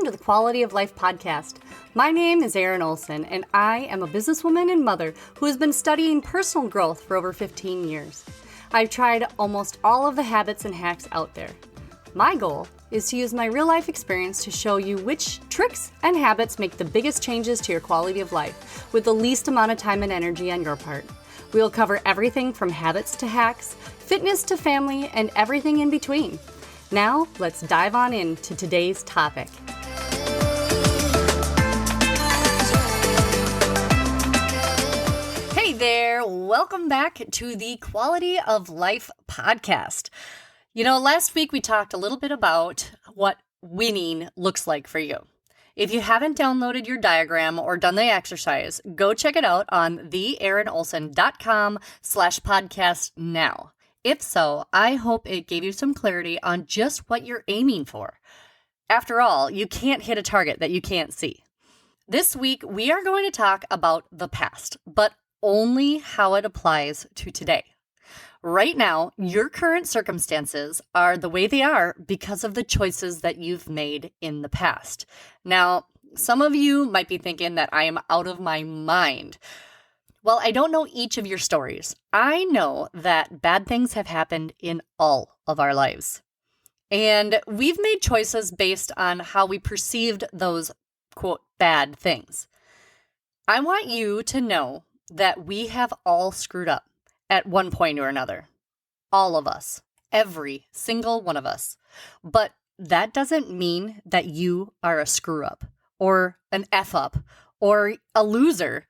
to the Quality of Life podcast. My name is Erin and I am a businesswoman and mother who has been studying personal growth for over 15 years. I've tried almost all of the habits and hacks out there. My goal is to use my real-life experience to show you which tricks and habits make the biggest changes to your quality of life with the least amount of time and energy on your part. We will cover everything from habits to hacks, fitness to family, and everything in between. Now, let's dive on into today's topic. Hey there, welcome back to the Quality of Life podcast. You know, last week we talked a little bit about what winning looks like for you. If you haven't downloaded your diagram or done the exercise, go check it out on theerinolson.com/podcast now. If so, I hope it gave you some clarity on just what you're aiming for. After all, you can't hit a target that you can't see. This week, we are going to talk about the past, but only how it applies to today. Right now, your current circumstances are the way they are because of the choices that you've made in the past. Now, some of you might be thinking that I am out of my mind. Well, I don't know each of your stories. I know that bad things have happened in all of our lives. And we've made choices based on how we perceived those, quote, bad things. I want you to know that we have all screwed up at one point or another. All of us. Every single one of us. But that doesn't mean that you are a screw up or an F up or a loser.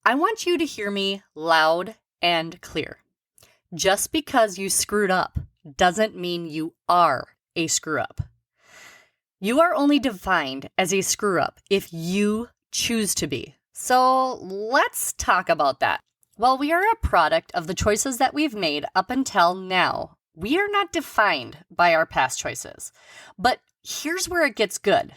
I want you to hear me loud and clear. Just because you screwed up doesn't mean you are a screw up. You are only defined as a screw up if you choose to be. So let's talk about that. While we are a product of the choices that we've made up until now, we are not defined by our past choices. But here's where it gets good.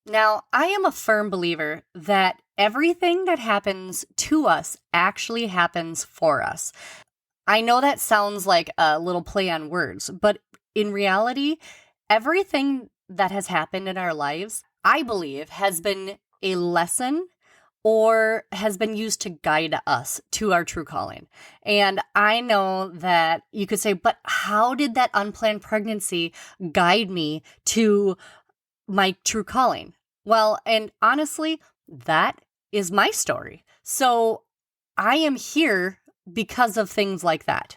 Now, I am a firm believer that everything that happens to us actually happens for us. I know that sounds like a little play on words, but in reality, everything that has happened in our lives, I believe, has been a lesson or has been used to guide us to our true calling. And I know that you could say, but how did that unplanned pregnancy guide me to my true calling? Well, and honestly, that is my story. So I am here because of things like that.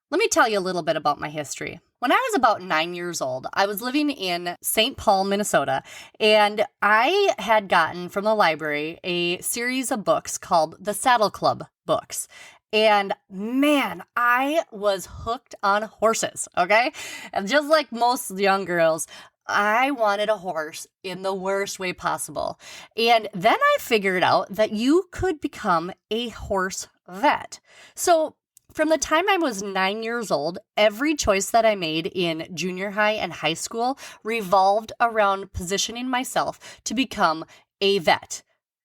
Let me tell you a little bit about my history. When I was about 9 years old, I was living in St. Paul, Minnesota, and I had gotten from the library a series of books called the Saddle Club books. And man, I was hooked on horses, okay? And just like most young girls, I wanted a horse in the worst way possible. And then I figured out that you could become a horse vet. So from the time I was 9 years old, every choice that I made in junior high and high school revolved around positioning myself to become a vet.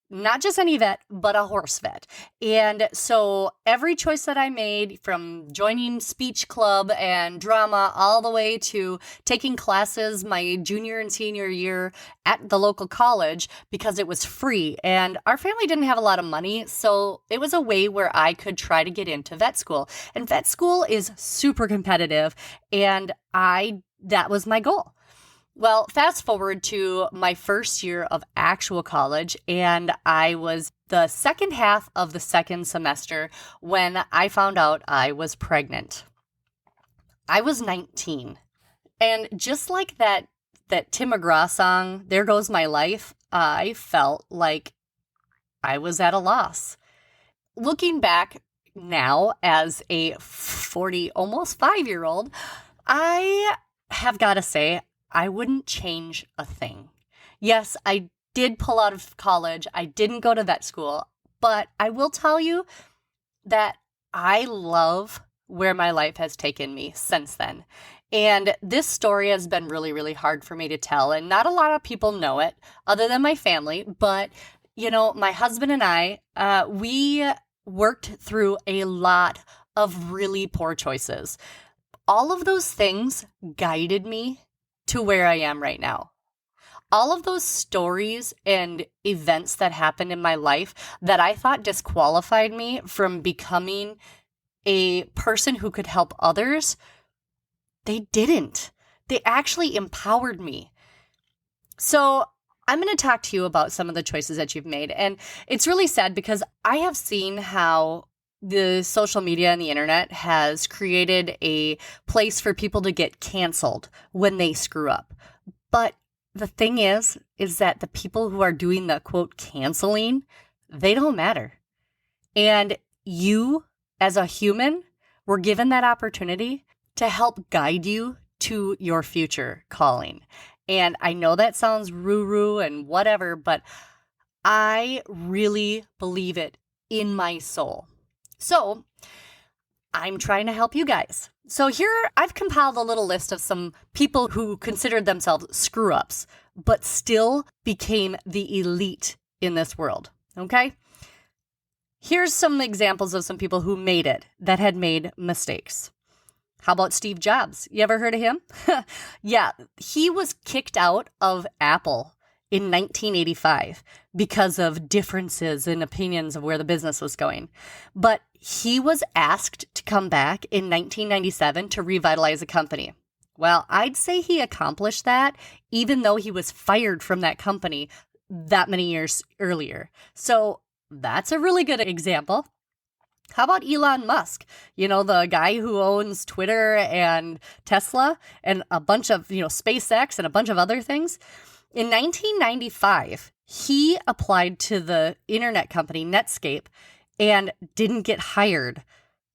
Not just any vet, but a horse vet. And so every choice that I made, from joining speech club and drama all the way to taking classes my junior and senior year at the local college because it was free. And our family didn't have a lot of money, so it was a way where I could try to get into vet school. And vet school is super competitive, and that was my goal. Well, fast forward to my first year of actual college, and I was the second half of the second semester when I found out I was pregnant. I was 19, and just like that Tim McGraw song, "There Goes My Life," I felt like I was at a loss. Looking back now as a 40, almost 5-year-old, I have got to say, I wouldn't change a thing. Yes, I did pull out of college. I didn't go to vet school, but I will tell you that I love where my life has taken me since then. And this story has been really, really hard for me to tell. And not a lot of people know it other than my family. But, you know, my husband and I, we worked through a lot of really poor choices. All of those things guided me to where I am right now. All of those stories and events that happened in my life that I thought disqualified me from becoming a person who could help others, they didn't. They actually empowered me. So I'm going to talk to you about some of the choices that you've made. And it's really sad because I have seen how the social media and the internet has created a place for people to get canceled when they screw up. But the thing is that the people who are doing the quote canceling, they don't matter. And you as a human were given that opportunity to help guide you to your future calling. And I know that sounds woo-woo and whatever, but I really believe it in my soul. So I'm trying to help you guys. So here I've compiled a little list of some people who considered themselves screw-ups, but still became the elite in this world, okay? Here's some examples of some people who made it that had made mistakes. How about Steve Jobs? You ever heard of him? Yeah, he was kicked out of Apple in 1985 because of differences in opinions of where the business was going. But he was asked to come back in 1997 to revitalize the company. Well, I'd say he accomplished that even though he was fired from that company that many years earlier. So that's a really good example. How about Elon Musk? You know, the guy who owns Twitter and Tesla and a bunch of, SpaceX and a bunch of other things. In 1995, he applied to the internet company Netscape and didn't get hired.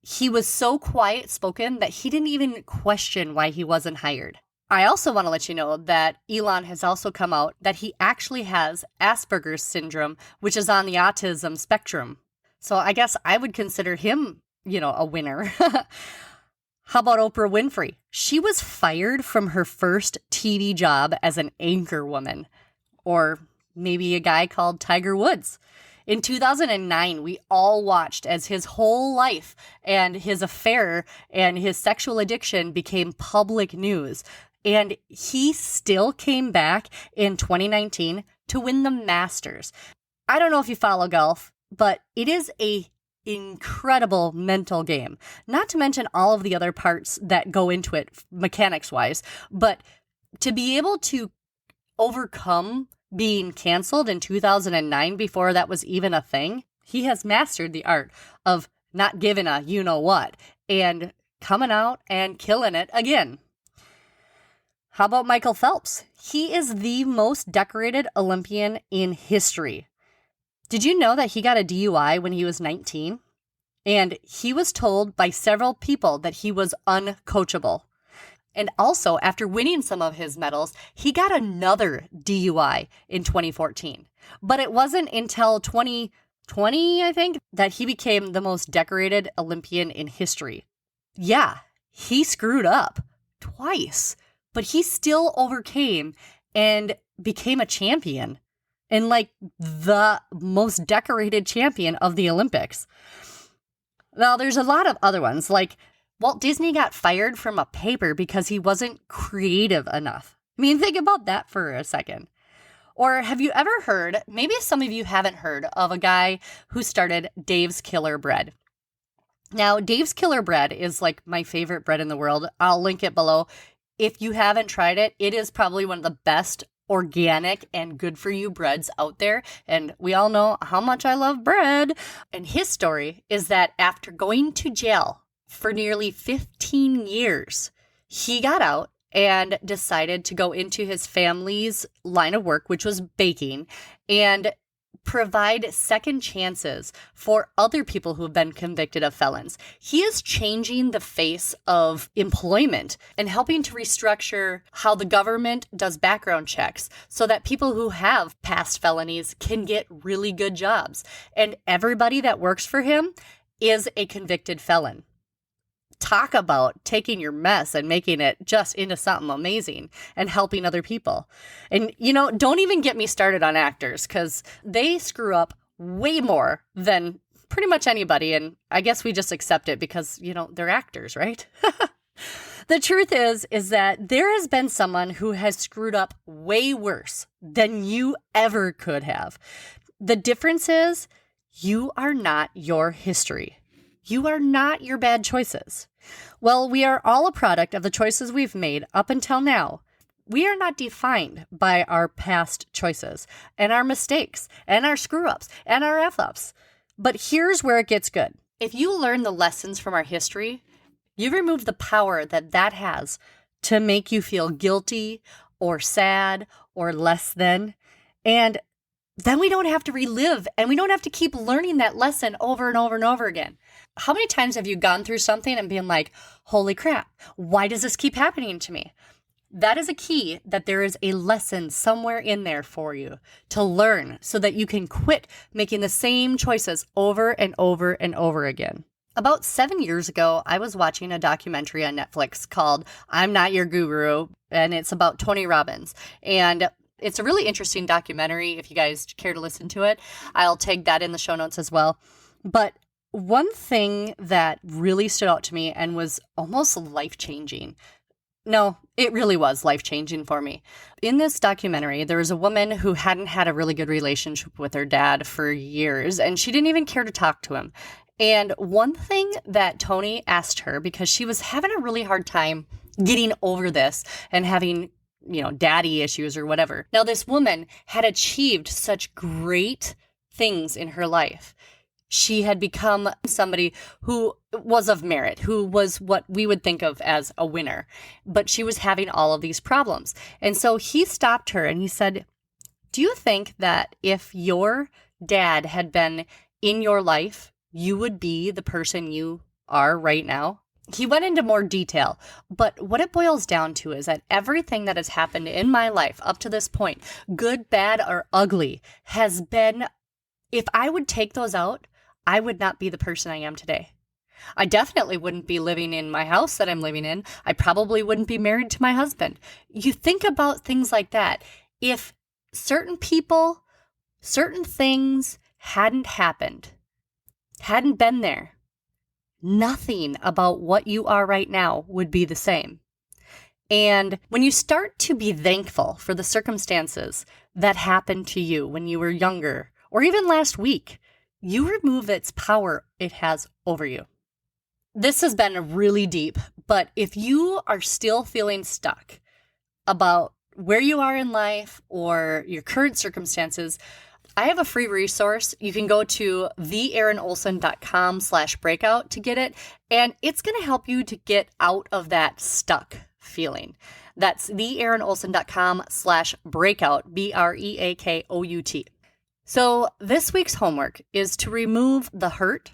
He was so quiet-spoken that he didn't even question why he wasn't hired. I also want to let you know that Elon has also come out that he actually has Asperger's syndrome, which is on the autism spectrum. So I guess I would consider him, a winner. How about Oprah Winfrey? She was fired from her first TV job as an anchor woman. Or maybe a guy called Tiger Woods. In 2009, we all watched as his whole life and his affair and his sexual addiction became public news. And he still came back in 2019 to win the Masters. I don't know if you follow golf, but it is a incredible mental game. Not to mention all of the other parts that go into it mechanics-wise. But to be able to overcome being canceled in 2009 before that was even a thing, he has mastered the art of not giving a you-know-what and coming out and killing it again. How about Michael Phelps? He is the most decorated Olympian in history. Did you know that he got a DUI when he was 19? And he was told by several people that he was uncoachable. And also, after winning some of his medals, he got another DUI in 2014. But it wasn't until 2020, I think, that he became the most decorated Olympian in history. Yeah, he screwed up twice, but he still overcame and became a champion. And the most decorated champion of the Olympics. Now, there's a lot of other ones, like Walt Disney got fired from a paper because he wasn't creative enough. I mean, think about that for a second. Or have you ever heard, maybe some of you haven't heard, of a guy who started Dave's Killer Bread. Now, Dave's Killer Bread is like my favorite bread in the world. I'll link it below. If you haven't tried it, it is probably one of the best organic and good for you breads out there. And we all know how much I love bread. And his story is that after going to jail for nearly 15 years, he got out and decided to go into his family's line of work, which was baking, and provide second chances for other people who have been convicted of felons. He is changing the face of employment and helping to restructure how the government does background checks so that people who have past felonies can get really good jobs. And everybody that works for him is a convicted felon. Talk about taking your mess and making it just into something amazing and helping other people. And, don't even get me started on actors because they screw up way more than pretty much anybody. And I guess we just accept it because, they're actors, right? The truth is that there has been someone who has screwed up way worse than you ever could have. The difference is you are not your history. You are not your bad choices. Well, we are all a product of the choices we've made up until now. We are not defined by our past choices and our mistakes and our screw-ups and our F-ups. But here's where it gets good. If you learn the lessons from our history, you remove the power that has to make you feel guilty or sad or less than. And then we don't have to relive and we don't have to keep learning that lesson over and over and over again. How many times have you gone through something and been like, holy crap, why does this keep happening to me? That is a key that there is a lesson somewhere in there for you to learn so that you can quit making the same choices over and over and over again. About 7 years ago, I was watching a documentary on Netflix called I'm Not Your Guru, and it's about Tony Robbins. And it's a really interesting documentary. If you guys care to listen to it, I'll tag that in the show notes as well. But one thing that really stood out to me and was almost life-changing. No, it really was life-changing for me. In this documentary, there was a woman who hadn't had a really good relationship with her dad for years, and she didn't even care to talk to him. And one thing that Tony asked her, because she was having a really hard time getting over this and having, daddy issues or whatever. Now, this woman had achieved such great things in her life. She had become somebody who was of merit, who was what we would think of as a winner. But she was having all of these problems. And so he stopped her and he said, do you think that if your dad had been in your life, you would be the person you are right now? He went into more detail, but what it boils down to is that everything that has happened in my life up to this point, good, bad, or ugly, has been, if I would take those out, I would not be the person I am today. I definitely wouldn't be living in my house that I'm living in. I probably wouldn't be married to my husband. You think about things like that. If certain people, certain things hadn't happened, hadn't been there, nothing about what you are right now would be the same. And when you start to be thankful for the circumstances that happened to you when you were younger, or even last week, you remove its power it has over you. This has been really deep, but if you are still feeling stuck about where you are in life or your current circumstances, I have a free resource. You can go to theerinolson.com/breakout to get it, and it's going to help you to get out of that stuck feeling. That's theerinolson.com/breakout, BREAKOUT. So this week's homework is to remove the hurt,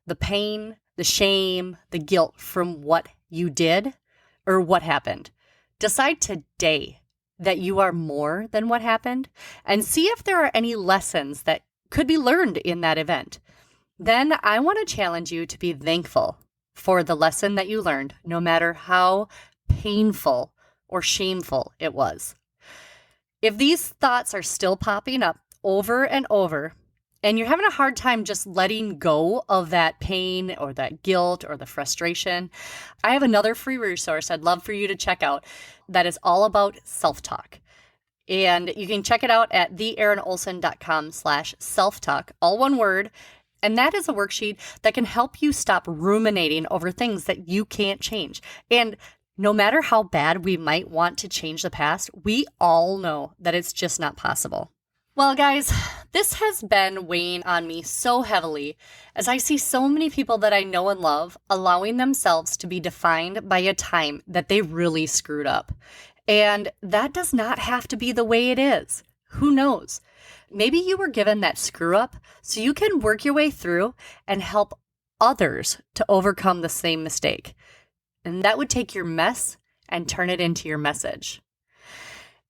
the pain, the shame, the guilt from what you did or what happened. Decide today that you are more than what happened and see if there are any lessons that could be learned in that event. Then I want to challenge you to be thankful for the lesson that you learned, no matter how painful or shameful it was. If these thoughts are still popping up over and over, and you're having a hard time just letting go of that pain or that guilt or the frustration, I have another free resource I'd love for you to check out that is all about self-talk. And you can check it out at theerinolson.com/self-talk, all one word. And that is a worksheet that can help you stop ruminating over things that you can't change. And no matter how bad we might want to change the past, we all know that it's just not possible. Well, guys, this has been weighing on me so heavily as I see so many people that I know and love allowing themselves to be defined by a time that they really screwed up. And that does not have to be the way it is. Who knows? Maybe you were given that screw up so you can work your way through and help others to overcome the same mistake. And that would take your mess and turn it into your message.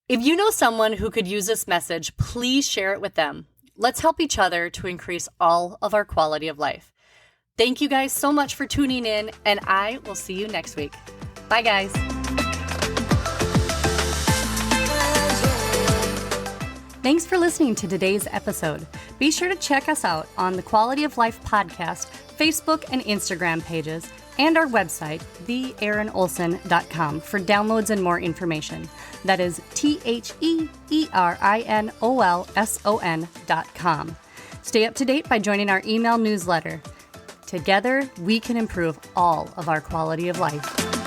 If you know someone who could use this message, please share it with them. Let's help each other to increase all of our quality of life. Thank you guys so much for tuning in, and I will see you next week. Bye, guys. Thanks for listening to today's episode. Be sure to check us out on the Quality of Life podcast, Facebook and Instagram pages, and our website, theerinolson.com, for downloads and more information. That is TheErinolson.com. Stay up to date by joining our email newsletter. Together, we can improve all of our quality of life.